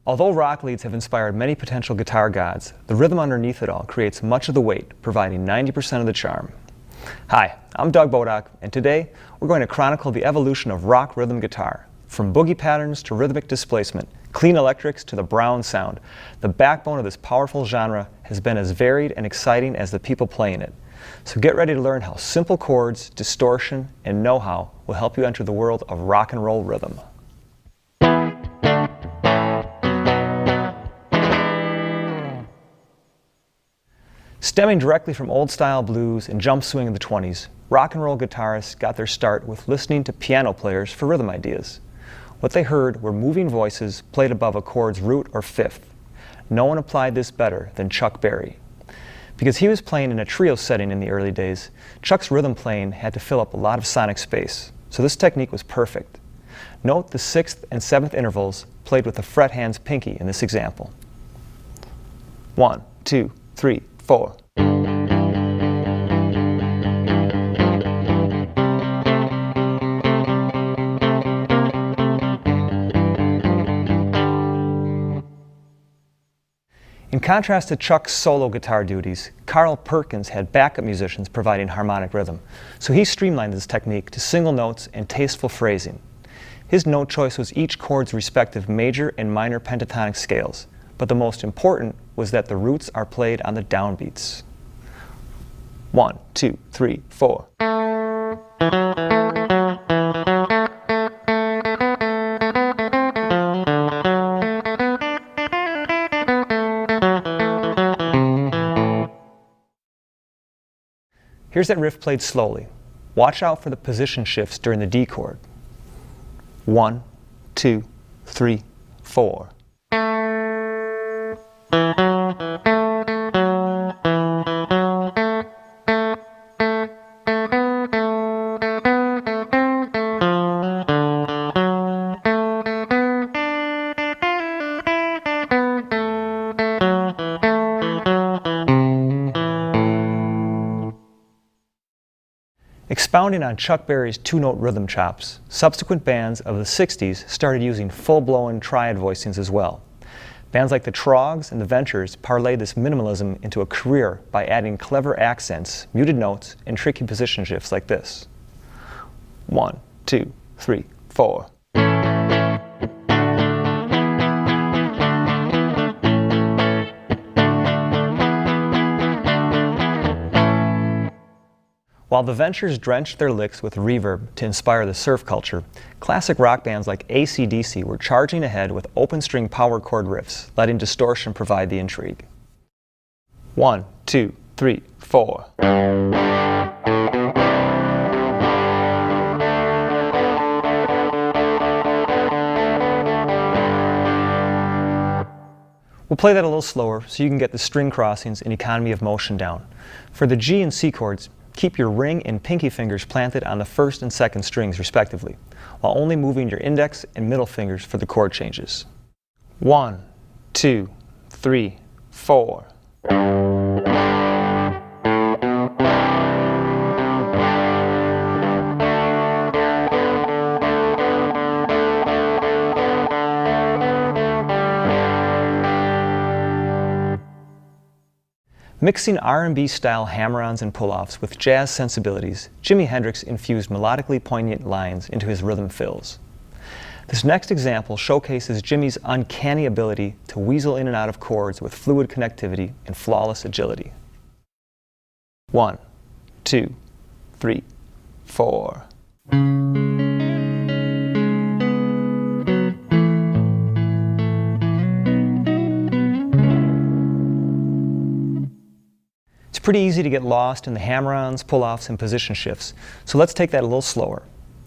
Although rock leads have inspired many potential guitar gods, the rhythm underneath it all creates much of the weight, providing 90% of the charm. Hi, I'm Doug Bodock, and today we're going to chronicle the evolution of rock rhythm guitar. From boogie patterns to rhythmic displacement, clean electrics to the Brown sound, the backbone of this powerful genre has been as varied and exciting as the people playing it. So get ready to learn how simple chords, distortion, and know-how will help you enter the world of rock and roll rhythm. Stemming directly from old-style blues and jump swing in the 20s, rock and roll guitarists got their start with listening to piano players for rhythm ideas. What they heard were moving voices played above a chord's root or fifth. No one applied this better than Chuck Berry. Because he was playing in a trio setting in the early days, Chuck's rhythm playing had to fill up a lot of sonic space, so this technique was perfect. Note the 6th and 7th intervals played with the fret hand's pinky in this example. 1, 2, 3, 4. In contrast to Chuck's solo guitar duties, Carl Perkins had backup musicians providing harmonic rhythm, so he streamlined this technique to single notes and tasteful phrasing. His note choice was each chord's respective major and minor pentatonic scales, but the most important was that the roots are played on the downbeats. 1, 2, 3, 4. Here's that riff played slowly. Watch out for the position shifts during the D chord. 1, 2, 3, 4. Expounding on Chuck Berry's two-note rhythm chops, subsequent bands of the 60s started using full-blown triad voicings as well. Bands like the Troggs and the Ventures parlayed this minimalism into a career by adding clever accents, muted notes, and tricky position shifts like this. 1, 2, 3, 4. While the Ventures drenched their licks with reverb to inspire the surf culture, classic rock bands like AC/DC were charging ahead with open-string power chord riffs, letting distortion provide the intrigue. 1, 2, 3, 4. We'll play that a little slower so you can get the string crossings and economy of motion down. For the G and C chords, keep your ring and pinky fingers planted on the 1st and 2nd strings respectively, while only moving your index and middle fingers for the chord changes. 1, 2, 3, 4. Mixing R&B style hammer-ons and pull-offs with jazz sensibilities, Jimi Hendrix infused melodically poignant lines into his rhythm fills. This next example showcases Jimi's uncanny ability to weasel in and out of chords with fluid connectivity and flawless agility. 1, 2, 3, 4. It's pretty easy to get lost in the hammer-ons, pull-offs, and position shifts, so let's take that a little slower.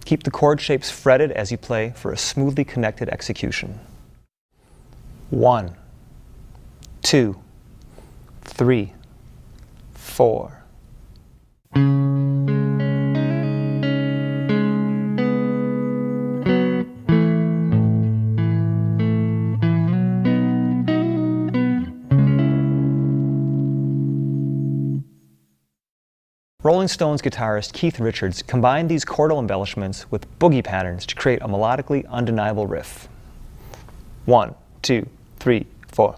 Keep the chord shapes fretted as you play for a smoothly connected execution. 1, 2, 3, 4. Rolling Stones guitarist Keith Richards combined these chordal embellishments with boogie patterns to create a melodically undeniable riff. 1, 2, 3, 4.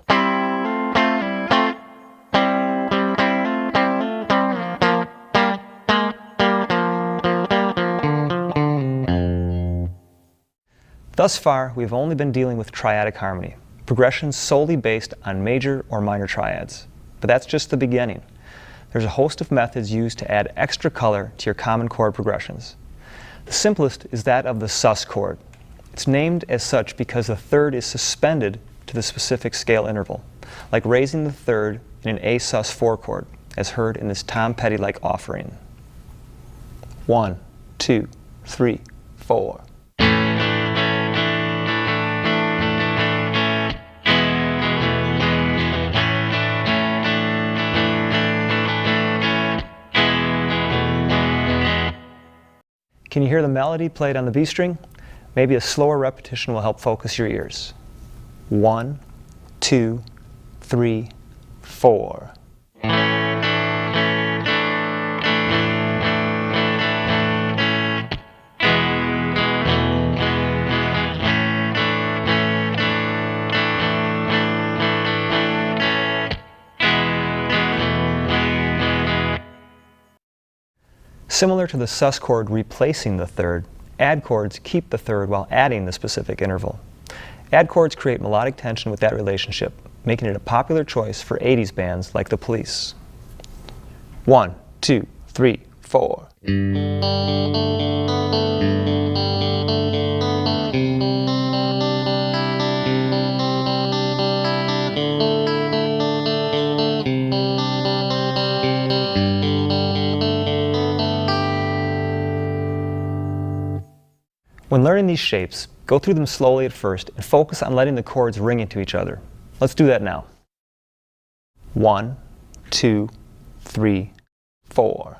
Thus far, we've only been dealing with triadic harmony, progressions solely based on major or minor triads. But that's just the beginning. There's a host of methods used to add extra color to your common chord progressions. The simplest is that of the sus chord. It's named as such because the third is suspended to the specific scale interval, like raising the third in an A sus4 chord, as heard in this Tom Petty-like offering. 1, 2, 3, 4. Can you hear the melody played on the B string? Maybe a slower repetition will help focus your ears. 1, 2, 3, 4. Similar to the sus chord replacing the third, add chords keep the third while adding the specific interval. Add chords create melodic tension with that relationship, making it a popular choice for 80s bands like The Police. 1, 2, 3, 4. When learning these shapes, go through them slowly at first and focus on letting the chords ring into each other. Let's do that now. 1, 2, 3, 4.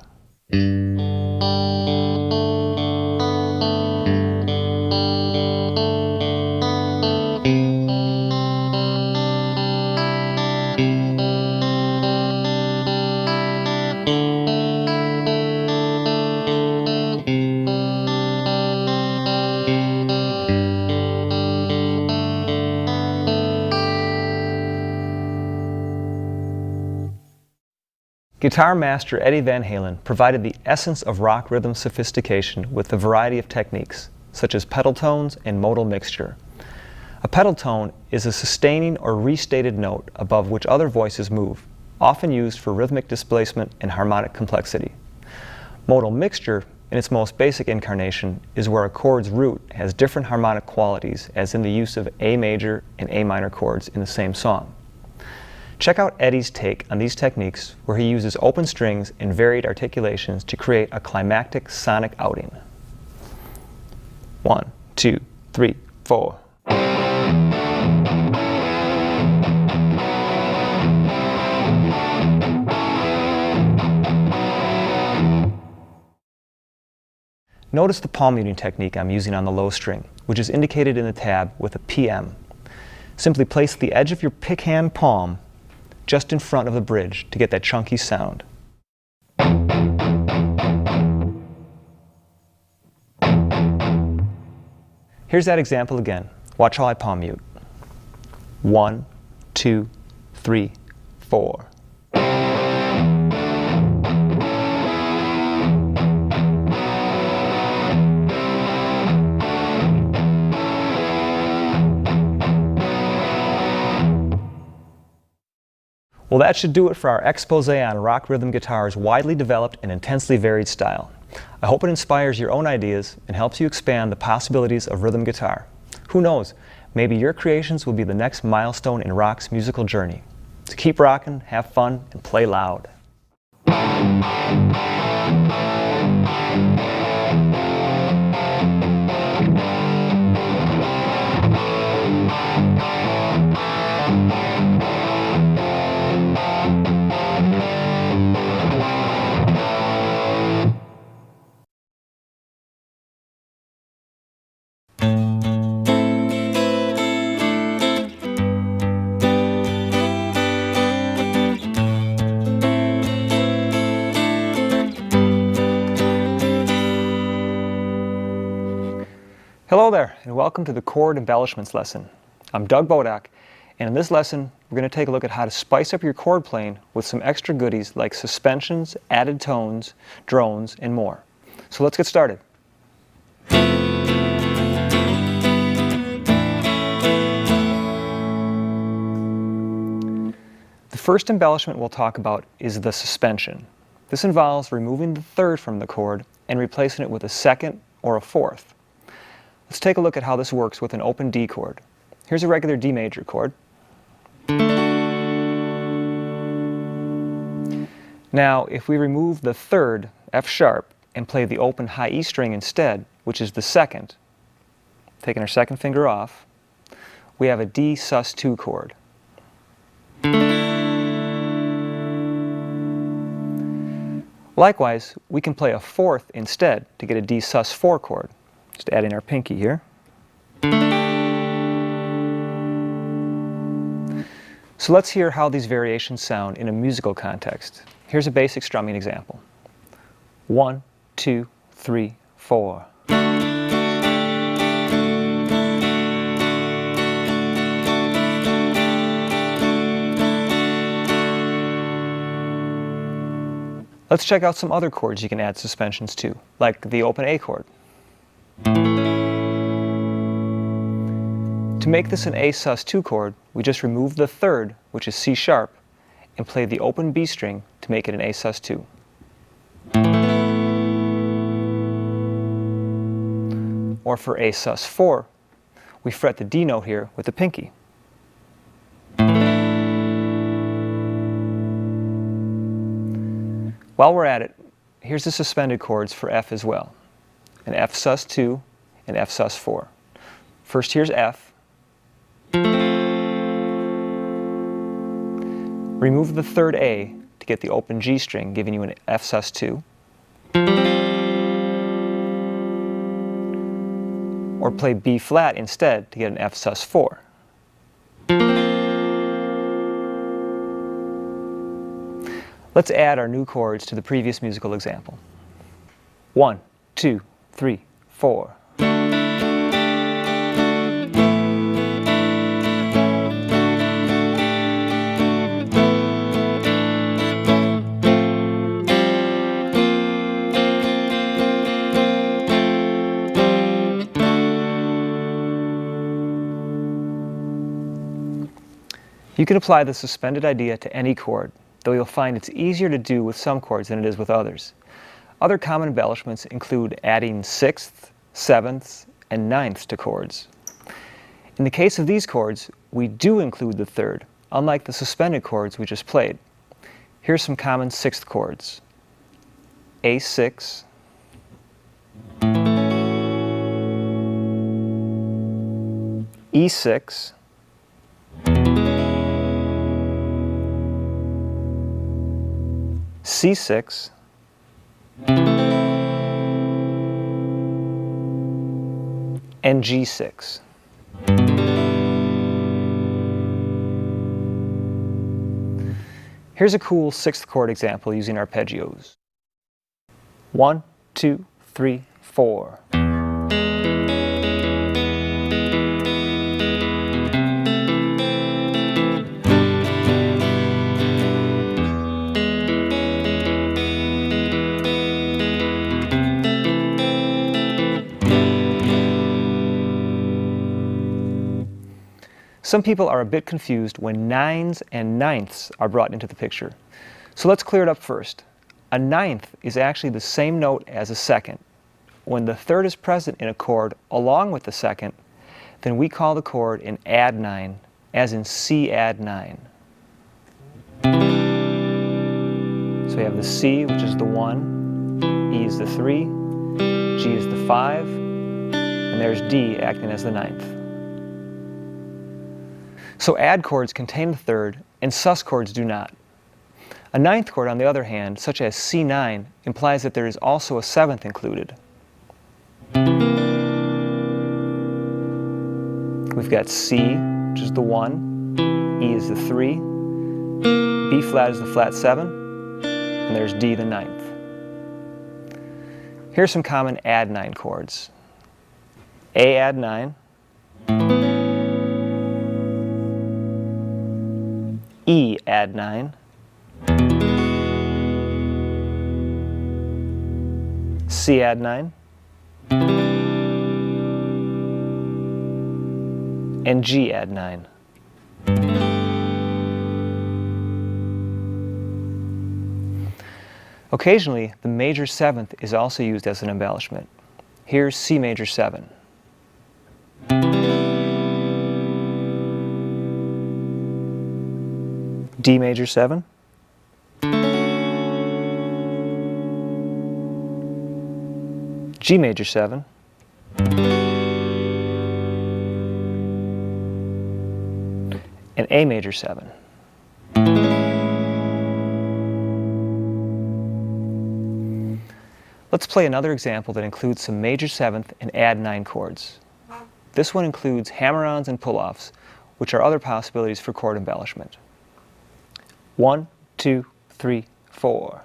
Guitar master Eddie Van Halen provided the essence of rock rhythm sophistication with a variety of techniques, such as pedal tones and modal mixture. A pedal tone is a sustaining or restated note above which other voices move, often used for rhythmic displacement and harmonic complexity. Modal mixture, in its most basic incarnation, is where a chord's root has different harmonic qualities, as in the use of A major and A minor chords in the same song. Check out Eddie's take on these techniques, where he uses open strings and varied articulations to create a climactic sonic outing. 1, 2, 3, 4. Notice the palm muting technique I'm using on the low string, which is indicated in the tab with a PM. Simply place the edge of your pick hand palm just in front of the bridge to get that chunky sound. Here's that example again. Watch how I palm mute. 1, 2, 3, 4. Well, that should do it for our expose on rock rhythm guitar's widely developed and intensely varied style. I hope it inspires your own ideas and helps you expand the possibilities of rhythm guitar. Who knows, maybe your creations will be the next milestone in rock's musical journey. So keep rocking, have fun, and play loud. Hello there, and welcome to the Chord Embellishments lesson. I'm Doug Bodak, and in this lesson we're going to take a look at how to spice up your chord playing with some extra goodies like suspensions, added tones, drones, and more. So let's get started. The first embellishment we'll talk about is the suspension. This involves removing the third from the chord and replacing it with a second or a fourth. Let's take a look at how this works with an open D chord. Here's a regular D major chord. Now, if we remove the third, F sharp, and play the open high E string instead, which is the second, taking our second finger off, we have a D sus2 chord. Likewise, we can play a fourth instead to get a D sus4 chord. Just adding our pinky here. So let's hear how these variations sound in a musical context. Here's a basic strumming example. 1, 2, 3, 4. Let's check out some other chords you can add suspensions to, like the open A chord. To make this an A sus2 chord, we just remove the third, which is C sharp, and play the open B string to make it an A sus2. Or for A sus4, we fret the D note here with the pinky. While we're at it, here's the suspended chords for F as well. An F sus2 and F sus4. First here's F. Remove the third A to get the open G string, giving you an F sus2. Or play B flat instead to get an F sus4. Let's add our new chords to the previous musical example. 1, 2, 3, 4. You can apply the suspended idea to any chord, though you'll find it's easier to do with some chords than it is with others. Other common embellishments include adding sixths, sevenths, and ninths to chords. In the case of these chords, we do include the third, unlike the suspended chords we just played. Here's some common sixth chords. A6, E6, C6, and G6. Here's a cool sixth chord example using arpeggios. 1, 2, 3, 4. Some people are a bit confused when nines and ninths are brought into the picture. So let's clear it up first. A ninth is actually the same note as a second. When the third is present in a chord along with the second, then we call the chord an add nine, as in C add 9. So we have the C, which is the 1, E is the 3, G is the 5, and there's D acting as the ninth. So add chords contain the third, and sus chords do not. A ninth chord, on the other hand, such as C9, implies that there is also a seventh included. We've got C, which is the 1, E is the 3, B flat is the flat 7, and there's D, the ninth. Here's some common add 9 chords. A add 9, E add 9, C add 9, and G add 9. Occasionally, the major seventh is also used as an embellishment. Here's C major 7. D major 7. G major 7. And A major 7. Let's play another example that includes some major seventh and add 9 chords. This one includes hammer-ons and pull-offs, which are other possibilities for chord embellishment. 1, 2, 3, 4.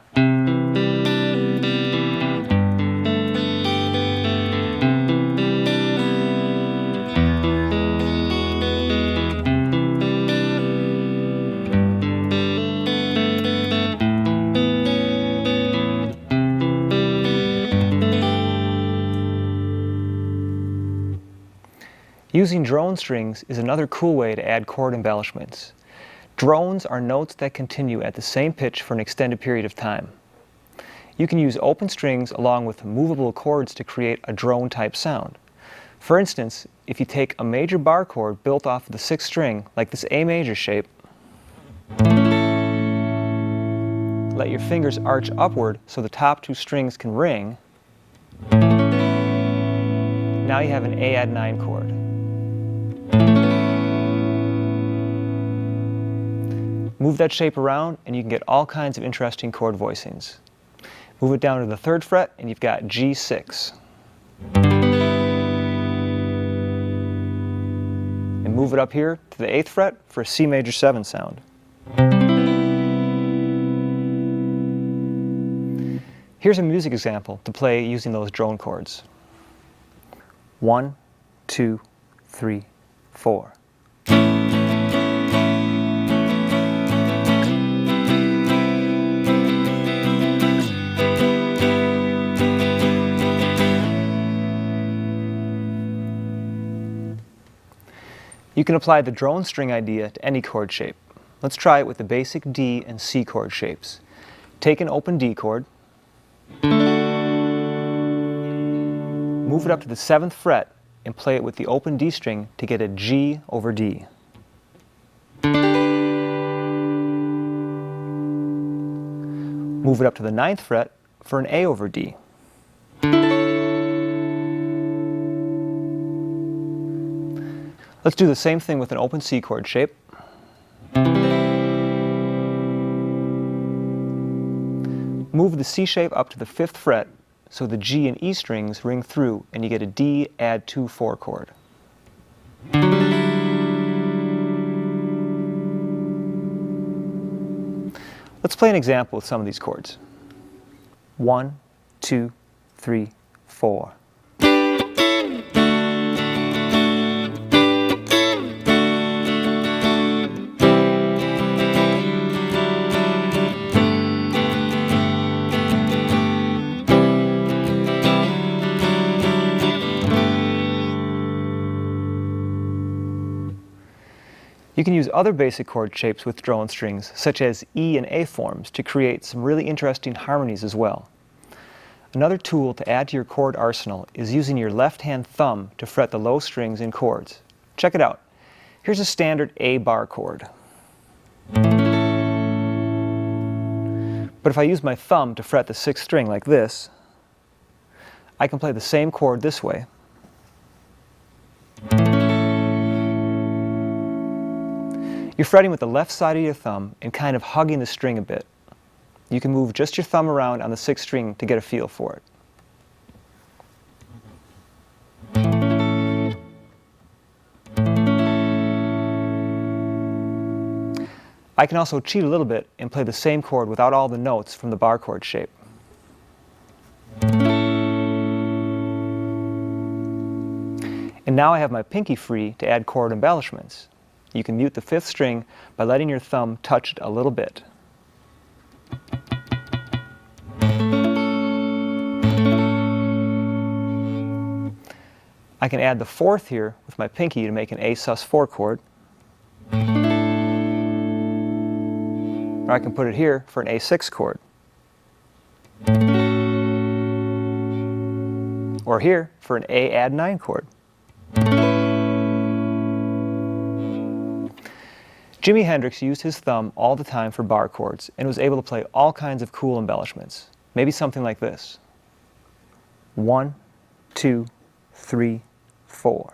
Using drone strings is another cool way to add chord embellishments. Drones are notes that continue at the same pitch for an extended period of time. You can use open strings along with movable chords to create a drone-type sound. For instance, if you take a major bar chord built off of the 6th string, like this A major shape, let your fingers arch upward so the top 2 strings can ring, now you have an A add 9 chord. Move that shape around and you can get all kinds of interesting chord voicings. Move it down to the 3rd fret and you've got G6. And move it up here to the 8th fret for a C major 7 sound. Here's a music example to play using those drone chords. 1, 2, 3, 4. You can apply the drone string idea to any chord shape. Let's try it with the basic D and C chord shapes. Take an open D chord, move it up to the 7th fret and play it with the open D string to get a G over D. Move it up to the 9th fret for an A over D. Let's do the same thing with an open C chord shape. Move the C shape up to the 5th fret so the G and E strings ring through and you get a D add 2 4 chord. Let's play an example with some of these chords. 1, 2, 3, 4. You can use other basic chord shapes with drone strings, such as E and A forms, to create some really interesting harmonies as well. Another tool to add to your chord arsenal is using your left-hand thumb to fret the low strings in chords. Check it out. Here's a standard A bar chord. But if I use my thumb to fret the 6th string like this, I can play the same chord this way. You're fretting with the left side of your thumb and kind of hugging the string a bit. You can move just your thumb around on the 6th string to get a feel for it. I can also cheat a little bit and play the same chord without all the notes from the bar chord shape. And now I have my pinky free to add chord embellishments. You can mute the fifth string by letting your thumb touch it a little bit. I can add the fourth here with my pinky to make an A sus4 chord. Or I can put it here for an A6 chord. Or here for an A add 9 chord. Jimi Hendrix used his thumb all the time for bar chords and was able to play all kinds of cool embellishments. Maybe something like this. 1, 2, 3, 4.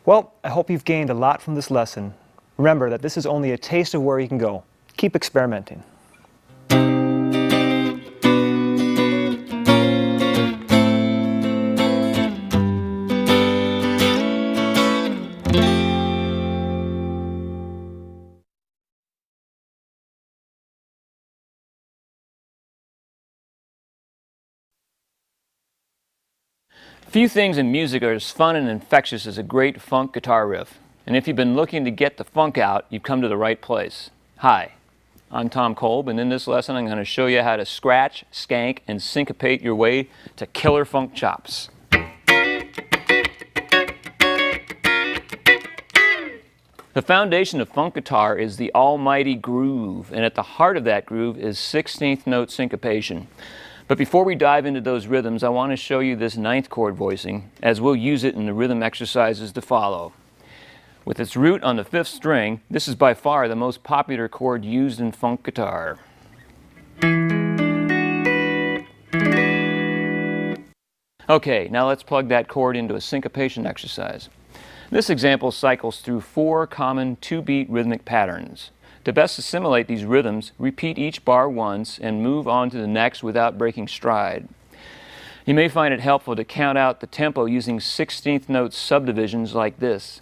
Well, I hope you've gained a lot from this lesson. Remember that this is only a taste of where you can go. Keep experimenting. Few things in music are as fun and infectious as a great funk guitar riff. And if you've been looking to get the funk out, you've come to the right place. Hi, I'm Tom Kolb, and in this lesson I'm going to show you how to scratch, skank, and syncopate your way to killer funk chops. The foundation of funk guitar is the almighty groove, and at the heart of that groove is 16th note syncopation. But before we dive into those rhythms, I want to show you this ninth chord voicing, as we'll use it in the rhythm exercises to follow. With its root on the fifth string, this is by far the most popular chord used in funk guitar. Okay, now let's plug that chord into a syncopation exercise. This example cycles through 4 common 2-beat rhythmic patterns. To best assimilate these rhythms, repeat each bar once and move on to the next without breaking stride. You may find it helpful to count out the tempo using 16th note subdivisions like this.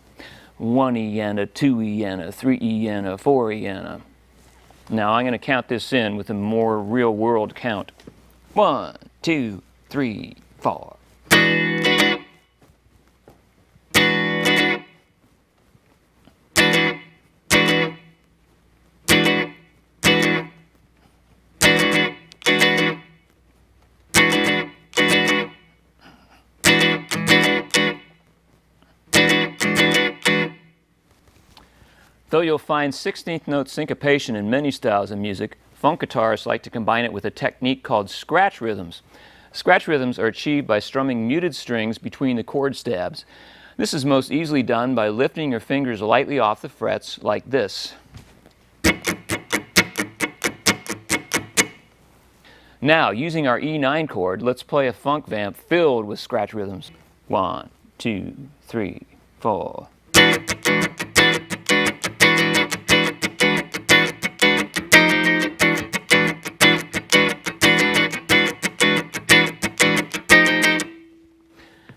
1E and a 2E and a 3E and a 4E and a. Now I'm going to count this in with a more real-world count. 1, 2, 3, 4. Though you'll find 16th note syncopation in many styles of music, funk guitarists like to combine it with a technique called scratch rhythms. Scratch rhythms are achieved by strumming muted strings between the chord stabs. This is most easily done by lifting your fingers lightly off the frets like this. Now, using our E9 chord, let's play a funk vamp filled with scratch rhythms. 1, 2, 3, 4.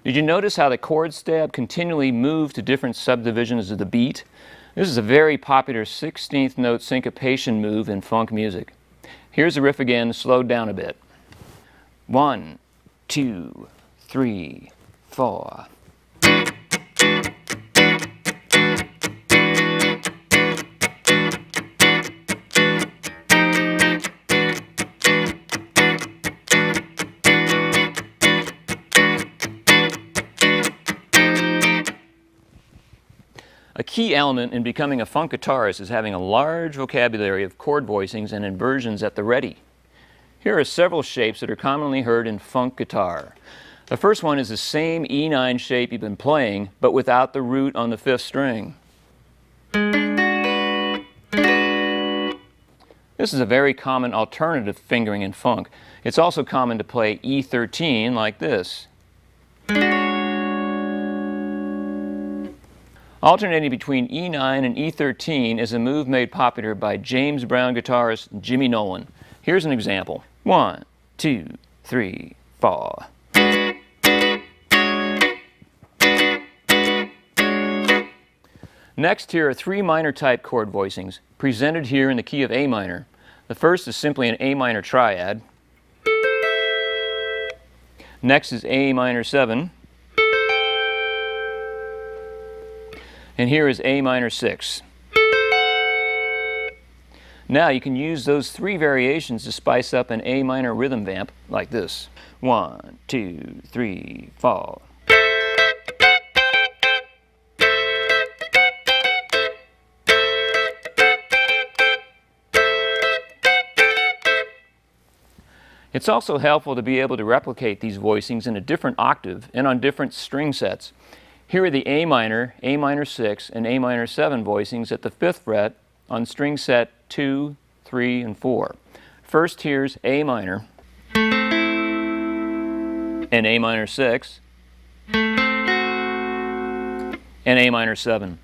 Did you notice how the chord stab continually moved to different subdivisions of the beat? This is a very popular 16th note syncopation move in funk music. Here's the riff again, slowed down a bit. 1, 2, 3, 4. A key element in becoming a funk guitarist is having a large vocabulary of chord voicings and inversions at the ready. Here are several shapes that are commonly heard in funk guitar. The first one is the same E9 shape you've been playing, but without the root on the fifth string. This is a very common alternative fingering in funk. It's also common to play E13 like this. Alternating between E9 and E13 is a move made popular by James Brown guitarist Jimmy Nolen. Here's an example. 1, 2, 3, 4. Next, here are three minor type chord voicings, presented here in the key of A minor. The first is simply an A minor triad. Next is A minor 7. And here is A minor 6. Now you can use those three variations to spice up an A minor rhythm vamp like this. 1, 2, 3, 4. It's also helpful to be able to replicate these voicings in a different octave and on different string sets. Here are the A minor, A minor 6, and A minor 7 voicings at the 5th fret on string set 2, 3, and 4. First, here's A minor and A minor 6 and A minor 7.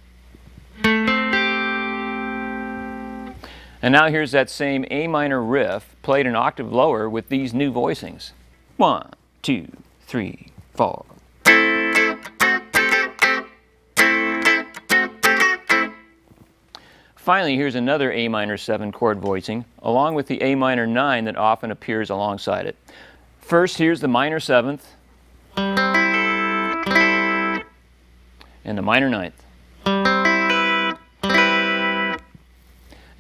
And now here's that same A minor riff played an octave lower with these new voicings. 1, 2, 3, 4. Finally, here's another A minor 7 chord voicing, along with the A minor 9 that often appears alongside it. First, here's the minor 7th and the minor 9th.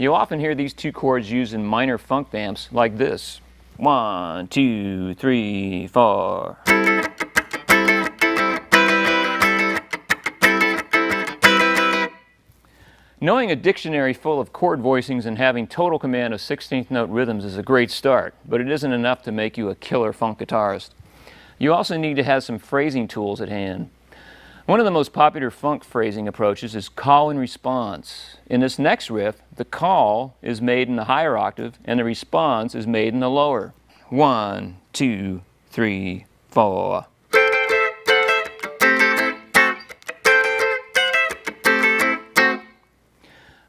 You'll often hear these two chords used in minor funk vamps like this. 1, 2, 3, 4. Knowing a dictionary full of chord voicings and having total command of 16th note rhythms is a great start, but it isn't enough to make you a killer funk guitarist. You also need to have some phrasing tools at hand. One of the most popular funk phrasing approaches is call and response. In this next riff, the call is made in the higher octave and the response is made in the lower. 1, 2, 3, 4.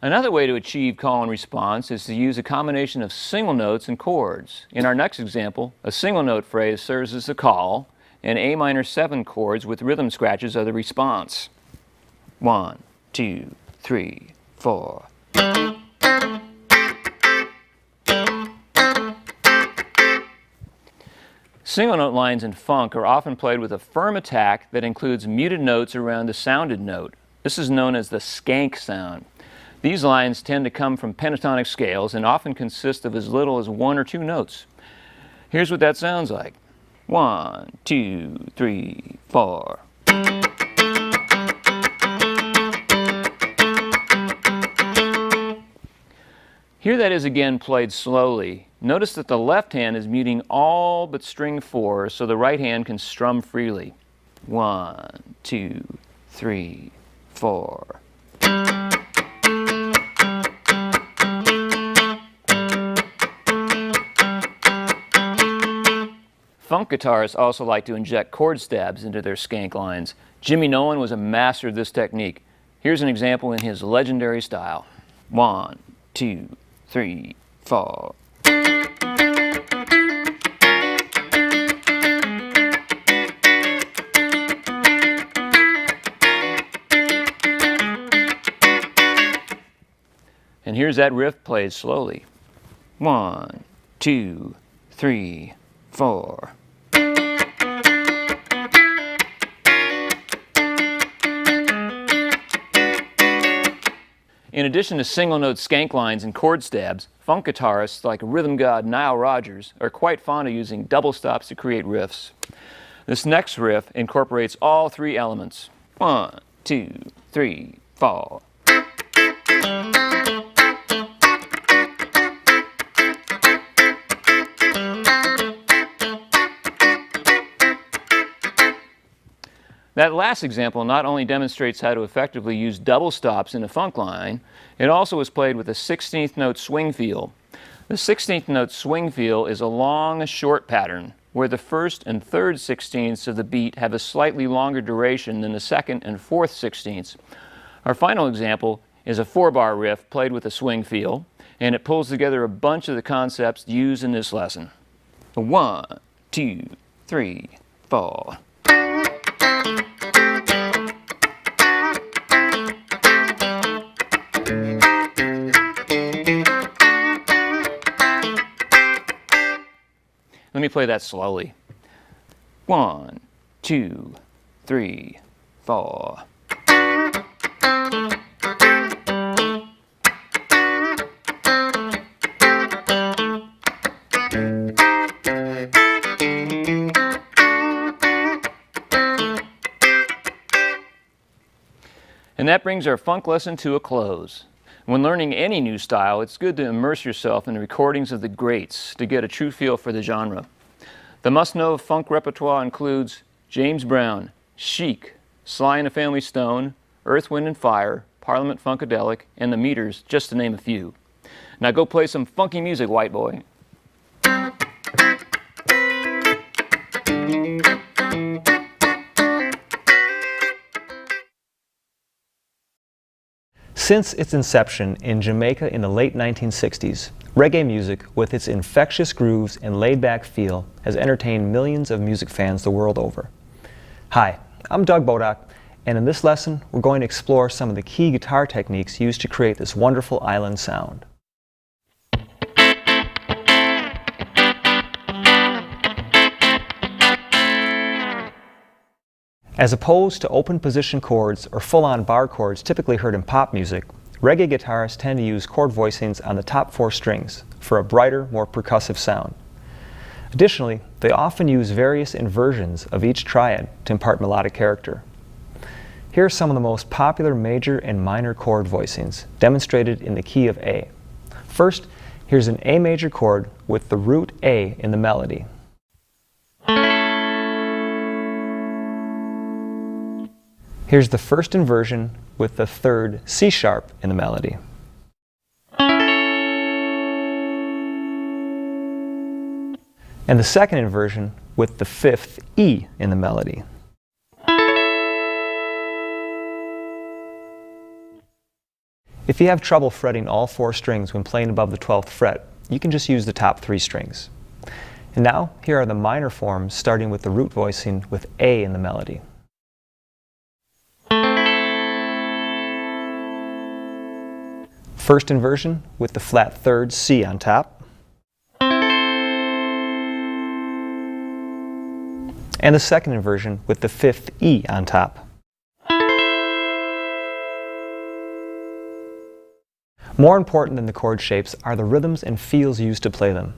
Another way to achieve call and response is to use a combination of single notes and chords. In our next example, a single note phrase serves as the call, and A minor 7 chords with rhythm scratches are the response. 1, 2, 3, 4. Single note lines in funk are often played with a firm attack that includes muted notes around the sounded note. This is known as the skank sound. These lines tend to come from pentatonic scales and often consist of as little as 1 or 2 notes. Here's what that sounds like. 1, 2, 3, 4. Here that is again played slowly. Notice that the left hand is muting all but string 4 so the right hand can strum freely. 1, 2, 3, 4. Funk guitarists also like to inject chord stabs into their skank lines. Jimmy Nolen was a master of this technique. Here's an example in his legendary style. 1, 2, 3, 4. And here's that riff played slowly. 1, 2, 3, 4. In addition to single note skank lines and chord stabs, funk guitarists like rhythm god Nile Rodgers are quite fond of using double stops to create riffs. This next riff incorporates all 3 elements. 1, 2, 3, 4. That last example not only demonstrates how to effectively use double stops in a funk line, it also is played with a 16th note swing feel. The 16th note swing feel is a long, short pattern where the first and third 16ths of the beat have a slightly longer duration than the second and fourth 16ths. Our final example is a 4-bar riff played with a swing feel, and it pulls together a bunch of the concepts used in this lesson. 1, 2, 3, 4. Let me play that slowly. 1, 2, 3, 4. And that brings our funk lesson to a close. When learning any new style, it's good to immerse yourself in the recordings of the greats to get a true feel for the genre. The must-know funk repertoire includes James Brown, Chic, Sly and the Family Stone, Earth, Wind and Fire, Parliament Funkadelic, and The Meters, just to name a few. Now go play some funky music, white boy. Since its inception in Jamaica in the late 1960s, reggae music, with its infectious grooves and laid-back feel, has entertained millions of music fans the world over. Hi, I'm Doug Bodock, and in this lesson, we're going to explore some of the key guitar techniques used to create this wonderful island sound. As opposed to open position chords or full-on bar chords typically heard in pop music, reggae guitarists tend to use chord voicings on the top 4 strings for a brighter, more percussive sound. Additionally, they often use various inversions of each triad to impart melodic character. Here are some of the most popular major and minor chord voicings, demonstrated in the key of A. First, here's an A major chord with the root A in the melody. Here's the first inversion with the third C sharp in the melody. And the second inversion with the 5th E in the melody. If you have trouble fretting all 4 strings when playing above the 12th fret, you can just use the top 3 strings. And now, here are the minor forms starting with the root voicing with A in the melody. First inversion with the flat 3rd C on top. And the second inversion with the 5th E on top. More important than the chord shapes are the rhythms and feels used to play them.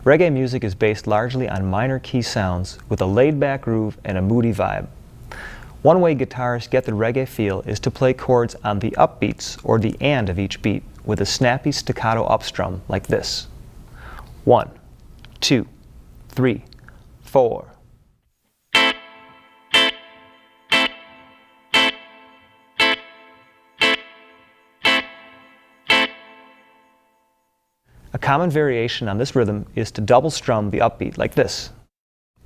Reggae music is based largely on minor key sounds with a laid-back groove and a moody vibe. One way guitarists get the reggae feel is to play chords on the upbeats or the and of each beat with a snappy staccato upstrum like this. 1, 2, 3, 4. A common variation on this rhythm is to double strum the upbeat like this.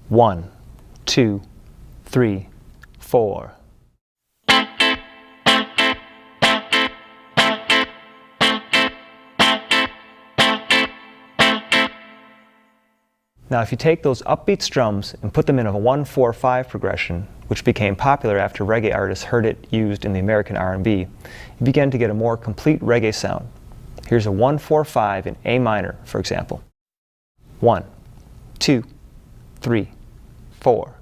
1, 2, 3, 4. Now if you take those upbeat strums and put them in a 1-4-5 progression, which became popular after reggae artists heard it used in the American R&B, you begin to get a more complete reggae sound. Here's a 1-4-5 in A minor, for example. 1, 2, 3, 4.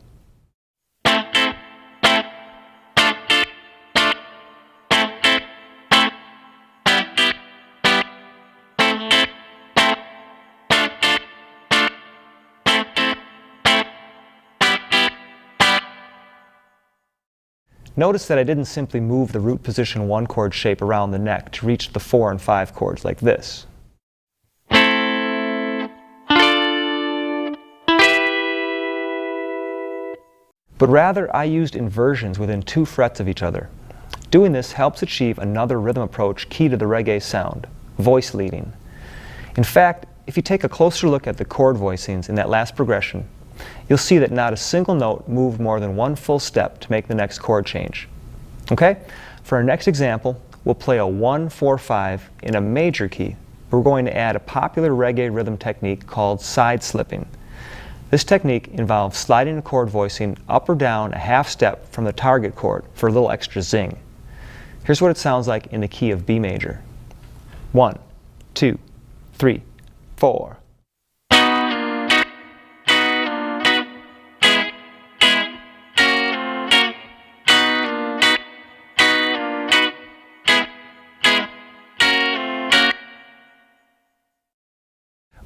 Notice that I didn't simply move the root position 1 chord shape around the neck to reach the 4 and 5 chords like this. But rather, I used inversions within 2 frets of each other. Doing this helps achieve another rhythm approach key to the reggae sound, voice leading. In fact, if you take a closer look at the chord voicings in that last progression, you'll see that not a single note moved more than 1 full step to make the next chord change. Okay? For our next example, we'll play a 1-4-5 in a major key. We're going to add a popular reggae rhythm technique called side slipping. This technique involves sliding a chord voicing up or down a half step from the target chord for a little extra zing. Here's what it sounds like in the key of B major. 1, 2, 3, 4.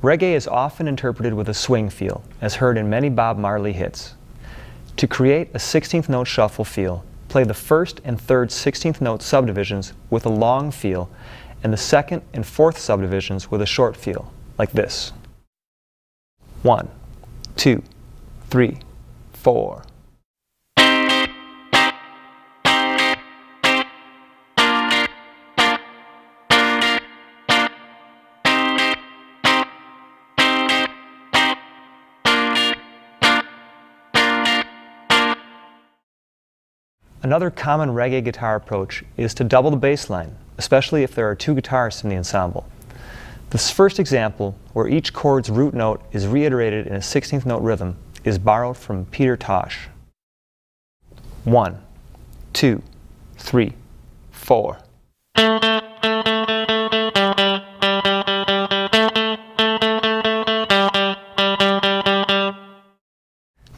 Reggae is often interpreted with a swing feel, as heard in many Bob Marley hits. To create a 16th note shuffle feel, play the first and third 16th note subdivisions with a long feel and the second and fourth subdivisions with a short feel, like this. 1, 2, 3, 4. Another common reggae guitar approach is to double the bass line, especially if there are two guitarists in the ensemble. This first example, where each chord's root note is reiterated in a 16th note rhythm, is borrowed from Peter Tosh. 1, 2, 3, 4.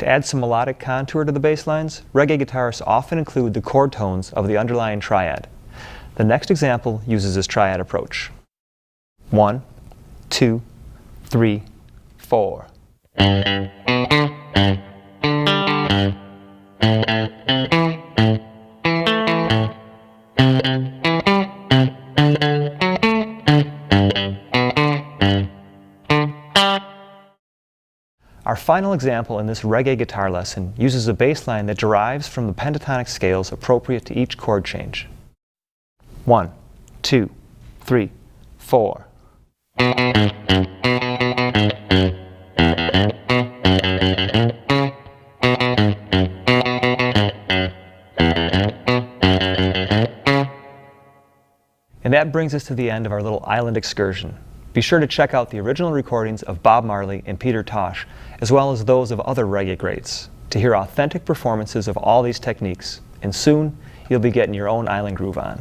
To add some melodic contour to the bass lines, reggae guitarists often include the chord tones of the underlying triad. The next example uses this triad approach. 1, 2, 3, 4. Our final example in this reggae guitar lesson uses a bass line that derives from the pentatonic scales appropriate to each chord change. 1, 2, 3, 4. And that brings us to the end of our little island excursion. Be sure to check out the original recordings of Bob Marley and Peter Tosh, as well as those of other reggae greats, to hear authentic performances of all these techniques, and soon you'll be getting your own island groove on.